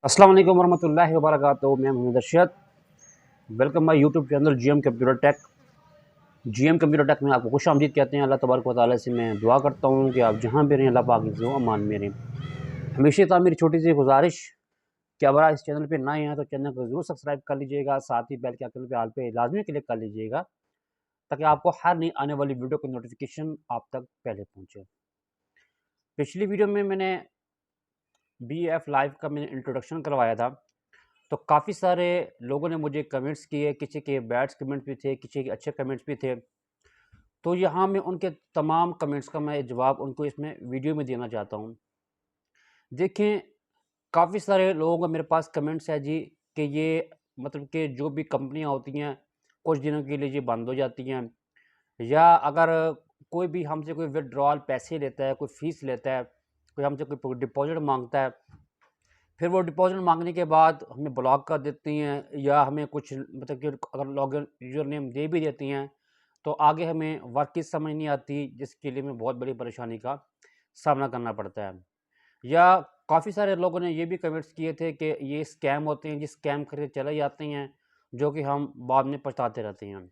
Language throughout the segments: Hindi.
अस्सलाम वालेकुम वरहमतुल्लाहि वबरकातुहू। मैं Mohammad Arshad. Welcome my YouTube channel GM computer tech. GM computer tech में आपको खुश आमदीद कहते हैं। अल्लाह तबारक व तआला से मैं दुआ करता हूँ कि आप जहाँ भी रहें अल्लाह पाक हिफ्ज़ व अमान में रहें। हमेशा था मेरी छोटी सी गुजारिश कि अगर आप इस चैनल पे नए हैं तो चैनल को ज़रूर सब्सक्राइब कर लीजिएगा, साथ ही बेल के आइकन पे ऑल पे लाजमी क्लिक कर लीजिएगा ताकि आपको हर नई आने वाली वीडियो की नोटिफिकेशन आप तक पहले पहुँचे। पिछली वीडियो में मैंने BF लाइव का मैंने इंट्रोडक्शन करवाया था, तो काफ़ी सारे लोगों ने मुझे कमेंट्स किए, किसी के बैड कमेंट्स भी थे, किसी के अच्छे कमेंट्स भी थे। तो यहाँ मैं उनके तमाम कमेंट्स का मैं जवाब उनको इसमें वीडियो में देना चाहता हूँ। देखें, काफ़ी सारे लोगों का मेरे पास कमेंट्स है जी कि ये मतलब कि जो भी कंपनियाँ होती हैं, कुछ दिनों के लिए ये बंद हो जाती हैं, या अगर कोई भी हमसे कोई विथड्रॉल पैसे लेता है, कोई फ़ीस लेता है, कोई हमसे कोई डिपॉज़िट माँगता है, फिर वो डिपॉज़िट माँगने के बाद हमें ब्लॉक कर देती हैं, या हमें कुछ मतलब कि अगर लॉगिन यूज़र नेम दे भी देती हैं, तो आगे हमें वर्क की समझ नहीं आती, जिसके लिए हमें बहुत बड़ी परेशानी का सामना करना पड़ता है। या काफ़ी सारे लोगों ने ये भी कमेंट्स किए थे कि ये स्कैम होते हैं, जिस स्कैम करके चले जाते हैं, जो कि हम बाद में पछताते रहते हैं।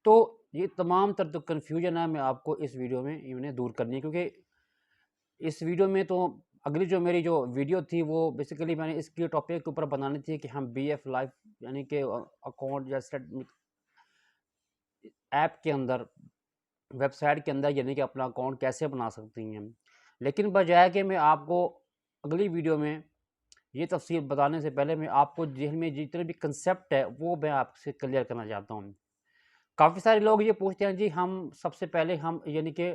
तो ये तमाम तरह जो कन्फ्यूजन है, मैं आपको इस वीडियो में इन्हें दूर करनी है, क्योंकि इस वीडियो में तो अगली जो मेरी जो वीडियो थी वो बेसिकली मैंने इसके टॉपिक के ऊपर बनानी थी कि हम BF लाइव यानी कि अकाउंट या ऐप के अंदर, वेबसाइट के अंदर यानी कि अपना अकाउंट कैसे बना सकती हैं। लेकिन बजाय कि मैं आपको अगली वीडियो में ये तफसील बताने से पहले मैं आपको जहन में जितने भी कंसेप्ट है वो मैं आपसे क्लियर करना चाहता हूँ। काफ़ी सारे लोग ये पूछते हैं जी, हम सबसे पहले हम यानी कि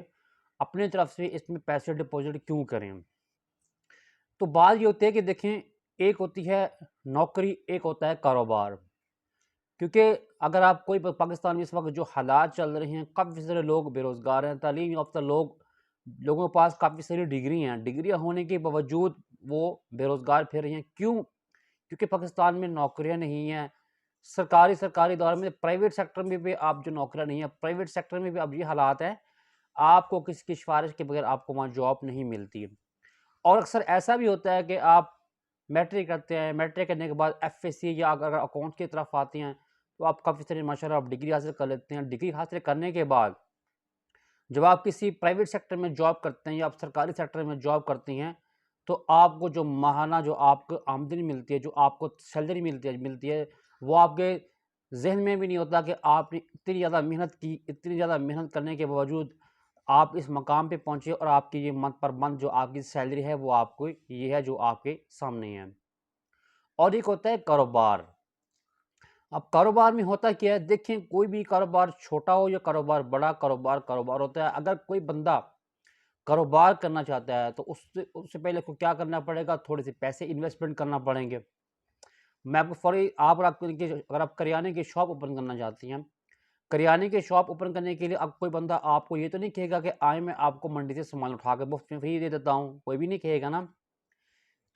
अपनी तरफ से इसमें पैसे डिपॉजिट क्यों करें। तो बात ये होती है कि देखें, एक होती है नौकरी, एक होता है कारोबार। क्योंकि अगर आप कोई पाकिस्तान में इस वक्त जो हालात चल रहे हैं, काफ़ी सारे लोग बेरोज़गार हैं, तालीम याफ्ता लोगों के पास काफ़ी सारी डिग्री हैं, डिग्रियाँ होने के बावजूद वो बेरोज़गार फिर रहे हैं। क्यों? क्योंकि पाकिस्तान में नौकरियाँ नहीं हैं। सरकारी दौर में प्राइवेट सेक्टर में भी आप जो नौकरियाँ नहीं है, प्राइवेट सेक्टर में भी अब ये हालात है, आपको किसी की सिफारिश के बगैर आपको वहाँ जॉब नहीं मिलती है। और अक्सर ऐसा भी होता है कि आप मैट्रिक करते हैं, मैट्रिक करने के बाद एफएससी या अगर अकाउंट्स की तरफ आते हैं, तो आप काफ़ी सारी माशाल्लाह आप डिग्री हासिल कर लेते हैं। डिग्री हासिल करने के बाद जब आप किसी प्राइवेट सेक्टर में जॉब करते हैं या आप सरकारी सेक्टर में जॉब करती हैं, तो आपको जो माहाना जो आपको आमदनी मिलती है, जो आपको सैलरी मिलती है, वो आपके ज़हन में भी नहीं होता कि आपने इतनी ज़्यादा मेहनत की, इतनी ज़्यादा मेहनत करने के बावजूद आप इस मकाम पे पहुँचे और आपकी ये मंथ पर मंथ जो आपकी सैलरी है, वो आपको ये है जो आपके सामने है। और एक होता है कारोबार। अब कारोबार में होता क्या है, देखें, कोई भी कारोबार छोटा हो या कारोबार बड़ा, कारोबार कारोबार होता है। अगर कोई बंदा कारोबार करना चाहता है तो उससे उससे पहले उसको क्या करना पड़ेगा, थोड़े से पैसे इन्वेस्टमेंट करना पड़ेंगे। मैं आपको अगर आप करियाने की शॉप ओपन करना चाहती हैं, करियाने की शॉप ओपन करने के लिए अब कोई बंदा आपको ये तो नहीं कहेगा कि आए मैं आपको मंडी से सामान उठा के मुफ्त में फ्री दे देता हूँ, कोई भी नहीं कहेगा ना।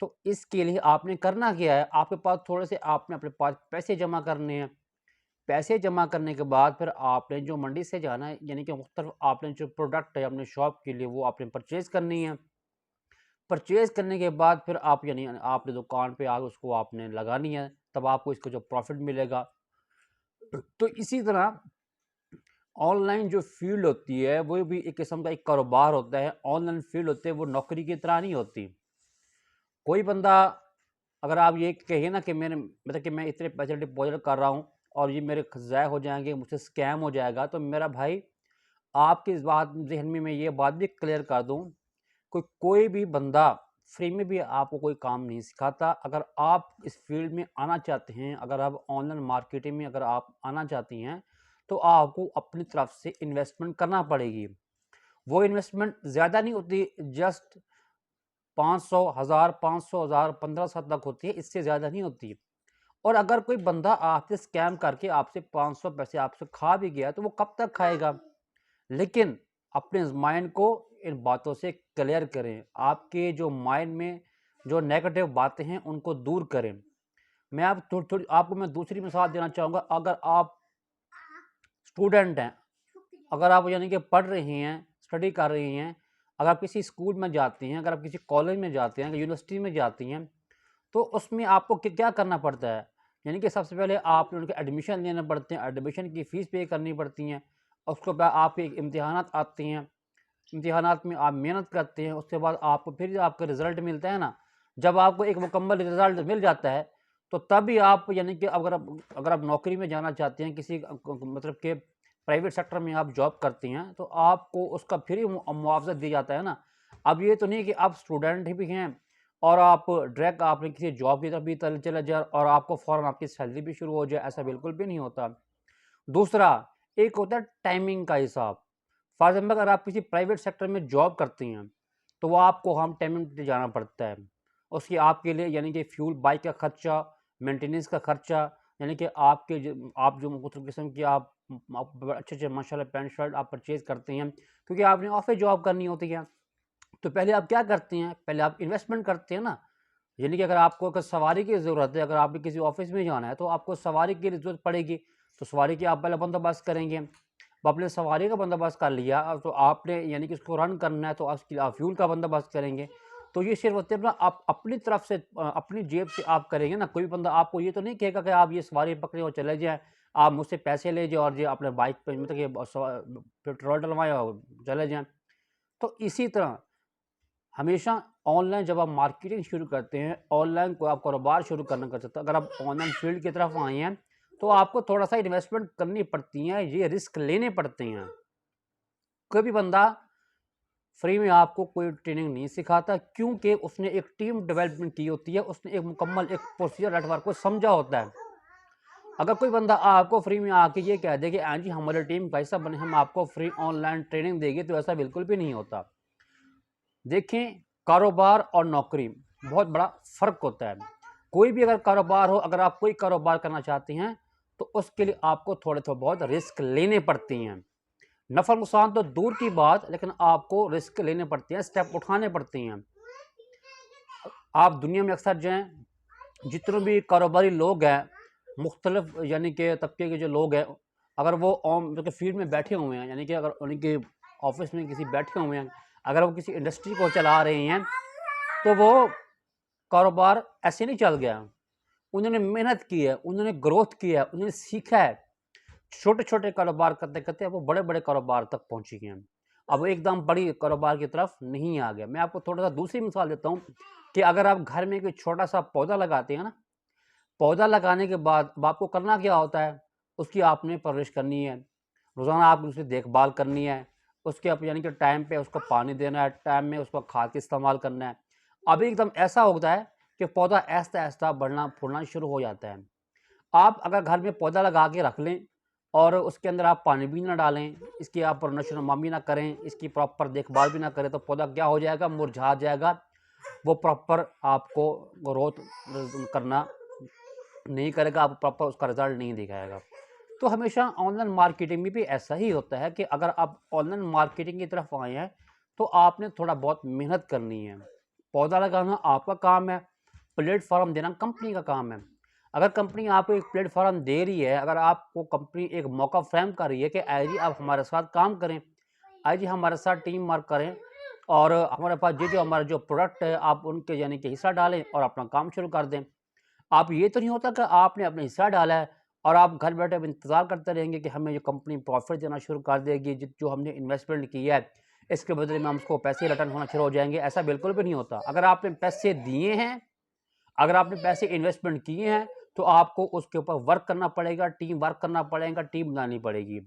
तो इसके लिए आपने करना क्या है, आपके पास थोड़े से आपने अपने पास पैसे जमा करने हैं। पैसे जमा करने के बाद फिर आपने जो मंडी से जाना है, यानी कि मुख्तलिफ आपने जो प्रोडक्ट है अपने शॉप के लिए वो आपने परचेज़ करनी है। परचेज़ करने के बाद फिर आप यानी आपने दुकान पे आके उसको आपने लगानी है, तब आपको इसका जो प्रॉफ़िट मिलेगा। तो इसी तरह ऑनलाइन जो फ़ील्ड होती है, वो भी एक किस्म का एक कारोबार होता है। ऑनलाइन फ़ील्ड होते है, वो नौकरी की तरह नहीं होती। कोई बंदा, अगर आप ये कहिए ना कि मैंने मतलब कि मैं इतने पैसे डिपॉज़िट कर रहा हूँ और ये मेरे ज़ाया हो जाएँगे, मुझसे स्कैम हो जाएगा, तो मेरा भाई आपकी इस बात ज़हन में मैं ये बात भी क्लियर कर दूँ, कोई भी बंदा फ्री में भी आपको कोई काम नहीं सिखाता। अगर आप इस फ़ील्ड में आना चाहते हैं, अगर आप ऑनलाइन मार्केटिंग में अगर आप आना चाहती हैं, तो आपको अपनी तरफ से इन्वेस्टमेंट करना पड़ेगी। वो इन्वेस्टमेंट ज़्यादा नहीं होती, जस्ट 500, 1000, 500, 1000, 1500 तक होती है, इससे ज़्यादा नहीं होती। और अगर कोई बंदा आपसे स्कैम करके आपसे 500 पैसे आपसे खा भी गया, तो वो कब तक खाएगा? लेकिन अपने माइंड को इन बातों से क्लियर करें। आपके जो माइंड में जो नेगेटिव बातें हैं, उनको दूर करें। मैं आप थोड़ी थोड़ी आपको मैं दूसरी मिसाल देना चाहूँगा। अगर आप स्टूडेंट हैं, अगर आप यानी कि पढ़ रही हैं, स्टडी कर रही हैं, अगर आप किसी स्कूल में जाती हैं, अगर आप किसी कॉलेज में जाते हैं, यूनिवर्सिटी में जाती हैं, तो उसमें आपको क्या करना पड़ता है, यानी कि सबसे पहले आप उनके एडमिशन लेने पड़ते हैं, एडमिशन की फ़ीस पे करनी पड़ती हैं, उसके बाद आपके इम्तिहानात आते हैं, इम्तिहानात में आप मेहनत करते हैं, उसके बाद आपको फिर आपका रिज़ल्ट मिलता है ना, जब आपको एक मुकम्मल रिज़ल्ट मिल जाता है, तो तभी आप यानी कि अगर आप नौकरी में जाना चाहते हैं, किसी मतलब के प्राइवेट सेक्टर में आप जॉब करती हैं, तो आपको उसका फ्री मुआवज़ा दिया जाता है ना। अब ये तो नहीं कि आप स्टूडेंट ही भी हैं और आप डायरेक्ट आपने किसी जॉब की तरफ भी चले जाए और आपको फ़ौरन आपकी सैलरी भी शुरू हो जाए, ऐसा बिल्कुल भी नहीं होता। दूसरा, एक होता है टाइमिंग का हिसाब। फॉर एग्ज़ाम्पल अगर आप किसी प्राइवेट सेक्टर में जॉब करती हैं, तो वो आपको हम टाइमिंग पे जाना पड़ता है। उसकी आपके लिए यानी कि फ्यूल, बाइक का खर्चा, मेंटेनेंस का खर्चा, यानी कि आप जो मुख्तलिफ़ किस्म की आप अच्छे-अच्छे माशाल्लाह पैंट शर्ट आप परचेज़ करती हैं, क्योंकि आपने ऑफ़िस जॉब करनी होती है। तो पहले आप क्या करती हैं, पहले आप इन्वेस्टमेंट करते हैं ना, यानी कि अगर सवारी की ज़रूरत है, अगर आपको किसी ऑफ़िस में जाना है, तो आपको सवारी की ज़रूरत पड़ेगी, तो सवारी की आप पहले बंदोबस्त करेंगे। अब आपने सवारी का बंदोबस्त कर लिया, अब तो आपने यानी कि उसको रन करना है, तो उसके लिए आप फ्यूल का बंदोबस्त करेंगे। तो ये सिर्फ़ होते हैं अपना आप अपनी तरफ से अपनी जेब से आप करेंगे ना, कोई बंदा आपको ये तो नहीं कहेगा कि आप ये सवारी पकड़ें और चले जाएँ, आप मुझसे पैसे ले जाओ और ये अपने बाइक पे मतलब कि पेट्रोल डलवाएँ और चले जाएँ। तो इसी तरह हमेशा ऑनलाइन जब आप मार्केटिंग शुरू करते हैं, ऑनलाइन को आप कारोबार शुरू करना कर सकते हो। अगर आप ऑनलाइन फील्ड की तरफ आए हैं, तो आपको थोड़ा-सा इन्वेस्टमेंट करनी पड़ती है, ये रिस्क लेने पड़ते हैं। कोई भी बंदा फ्री में आपको कोई ट्रेनिंग नहीं सिखाता, क्योंकि उसने एक टीम डेवलपमेंट की होती है, उसने एक मुकम्मल एक प्रोसीजर नेटवर्क को समझा होता है। अगर कोई बंदा आपको फ्री में आके ये कह दे कि हाँ जी हमारी टीम का हिस्सा बने, हम आपको फ्री ऑनलाइन ट्रेनिंग देंगे, तो ऐसा बिल्कुल भी नहीं होता। देखें, कारोबार और नौकरी बहुत बड़ा फ़र्क होता है। कोई भी अगर कारोबार हो, अगर आप कोई कारोबार करना चाहते हैं, तो उसके लिए आपको थोड़े तो बहुत रिस्क लेने पड़ती हैं। नफ़ा नुकसान तो दूर की बात, लेकिन आपको रिस्क लेने पड़ते हैं, स्टेप उठाने पड़ते हैं। आप दुनिया में अक्सर जाएँ, जितने भी कारोबारी लोग हैं, मुख्तलिफ यानी कि तबके के जो लोग हैं, अगर वो मतलब फील्ड में बैठे हुए हैं, यानी कि अगर उनके ऑफिस में किसी बैठे हुए हैं, अगर वो किसी इंडस्ट्री को चला रहे हैं, तो वो कारोबार ऐसे नहीं चल गया। उन्होंने मेहनत की है, उन्होंने ग्रोथ किया है, उन्होंने सीखा है। छोटे-छोटे कारोबार करते-करते वो बड़े-बड़े कारोबार तक पहुँच गए हैं। अब वो एकदम बड़ी कारोबार की तरफ नहीं आ गया। मैं आपको थोड़ा-सा दूसरी मिसाल देता हूँ कि अगर आप घर में कोई छोटा-सा पौधा लगाते हैं ना, पौधा लगाने के बाद अब आपको करना क्या होता है? उसकी आपने परवरिश करनी है, रोज़ाना आपको उसकी देखभाल करनी है, उसके आप यानी कि टाइम पे उसको पानी देना है, टाइम में उसको खाद का इस्तेमाल करना है। अब एकदम ऐसा होता है कि पौधा आहिस्ता-आहिस्ता बढ़ना-फूलना शुरू हो जाता है। आप अगर घर में पौधा लगा के रख लें और उसके अंदर आप पानी भी ना डालें, इसकी आप नशो-नुमा भी ना करें, इसकी प्रॉपर देखभाल भी ना करें, तो पौधा क्या हो जाएगा? मुरझा जाएगा। वो प्रॉपर आपको ग्रोथ करना नहीं करेगा, आपको प्रॉपर उसका रिज़ल्ट नहीं दिखाएगा। तो हमेशा ऑनलाइन मार्केटिंग में भी ऐसा ही होता है कि अगर आप ऑनलाइन मार्केटिंग की तरफ आए हैं, तो आपने थोड़ा बहुत मेहनत करनी है। पौधा लगाना आपका काम है, प्लेटफ़ॉर्म देना कंपनी का काम है। अगर कंपनी आपको एक प्लेटफ़ॉर्म दे रही है, अगर आपको कंपनी एक मौका फ्रेम कर रही है कि आइए जी आप हमारे साथ काम करें, आइए जी हमारे साथ टीम वर्क करें और हमारे पास ये जो हमारा जो प्रोडक्ट है, आप उनके यानी कि हिस्सा डालें और अपना काम शुरू कर दें। आप ये तो नहीं होता कि आपने अपना हिस्सा डाला है और आप घर बैठे अब इंतज़ार करते रहेंगे कि हमें ये कंपनी प्रॉफ़िट देना शुरू कर देगी, जो हमने इन्वेस्टमेंट किया है, इसके बदले में हमको पैसे रिटर्न होना शुरू हो जाएँगे, ऐसा बिल्कुल भी नहीं होता। अगर आपने पैसे दिए हैं, अगर आपने पैसे इन्वेस्टमेंट किए हैं, तो आपको उसके ऊपर वर्क करना पड़ेगा, टीम वर्क करना पड़ेगा, टीम बनानी पड़ेगी।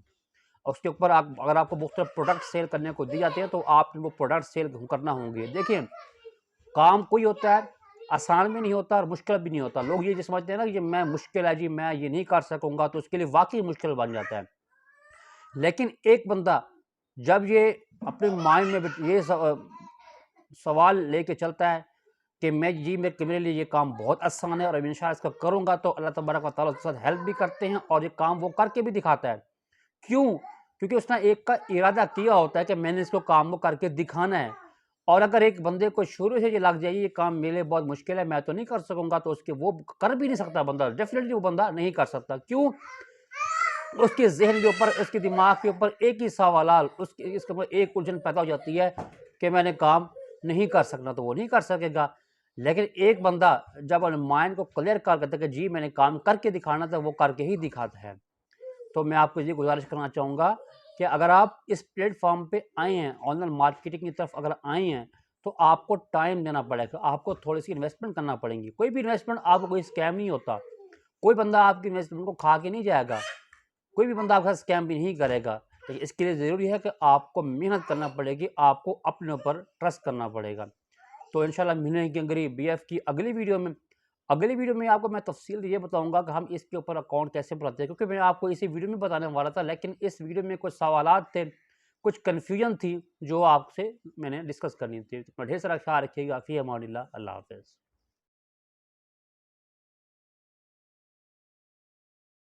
उसके ऊपर आप अगर आपको मुख्तलिफ प्रोडक्ट सेल करने को दिए जाते हैं, तो आपने वो प्रोडक्ट सेल करना होंगे। देखिए, काम कोई होता है, आसान भी नहीं होता और मुश्किल भी नहीं होता। लोग ये समझते हैं ना कि ये मैं मुश्किल है जी, मैं ये नहीं कर सकूँगा, तो उसके लिए वाक़ई मुश्किल बन जाता है। लेकिन एक बंदा जब ये अपने माइंड में ये सवाल लेके चलता है कि मेरे लिए ये काम बहुत आसान है और मैं इंशाअल्लाह इसको करूँगा, तो अल्लाह तबारक व तआला उसके साथ हेल्प भी करते हैं और ये काम वो करके भी दिखाता है। क्यों? क्योंकि उसने एक का इरादा किया होता है कि मैंने इसको काम को करके दिखाना है। और अगर एक बंदे को शुरू से ये लग जाए ये काम मेरे लिए बहुत मुश्किल है, मैं तो नहीं कर सकूँगा, तो उसके वो कर भी नहीं सकता बंदा, डेफ़िनिटली वो बंदा नहीं कर सकता। क्यों? उसके ज़हन के ऊपर, उसके दिमाग के ऊपर एक ही सवाल इसके ऊपर एक उलझन पैदा हो जाती है कि मैंने काम नहीं कर सकना, तो वो नहीं कर सकेगा। लेकिन एक बंदा जब अपने माइंड को क्लियर कर करता है कि जी मैंने काम करके दिखाना था, वो करके ही दिखाता है। तो मैं आपको ये गुजारिश करना चाहूँगा कि अगर आप इस प्लेटफॉर्म पे आए हैं, ऑनलाइन मार्केटिंग की तरफ अगर आए हैं, तो आपको टाइम देना पड़ेगा, आपको थोड़ी सी इन्वेस्टमेंट करना पड़ेगी। कोई भी इन्वेस्टमेंट आपको कोई स्कैम नहीं होता, कोई बंदा आपकी इन्वेस्टमेंट को खा के नहीं जाएगा, कोई भी बंदा आपका स्कैम भी नहीं करेगा। लेकिन इसके लिए ज़रूरी है कि आपको मेहनत करना पड़ेगी, आपको अपने ऊपर ट्रस्ट करना पड़ेगा। तो इंशाल्लाह मिलेंगे करीब बीएफ की अगली वीडियो में। अगली वीडियो में आपको मैं तफसील ये बताऊंगा कि हम इसके ऊपर अकाउंट कैसे बनाते हैं, क्योंकि मैं आपको इसी वीडियो में बताने वाला था, लेकिन इस वीडियो में कुछ सवालात थे, कुछ कन्फ्यूजन थी जो आपसे मैंने डिस्कस करनी थी। तो ढेर सारा ख्याल रखिएगा। फ़ी अमानिल्लाह, अल्लाह हाफ़िज़।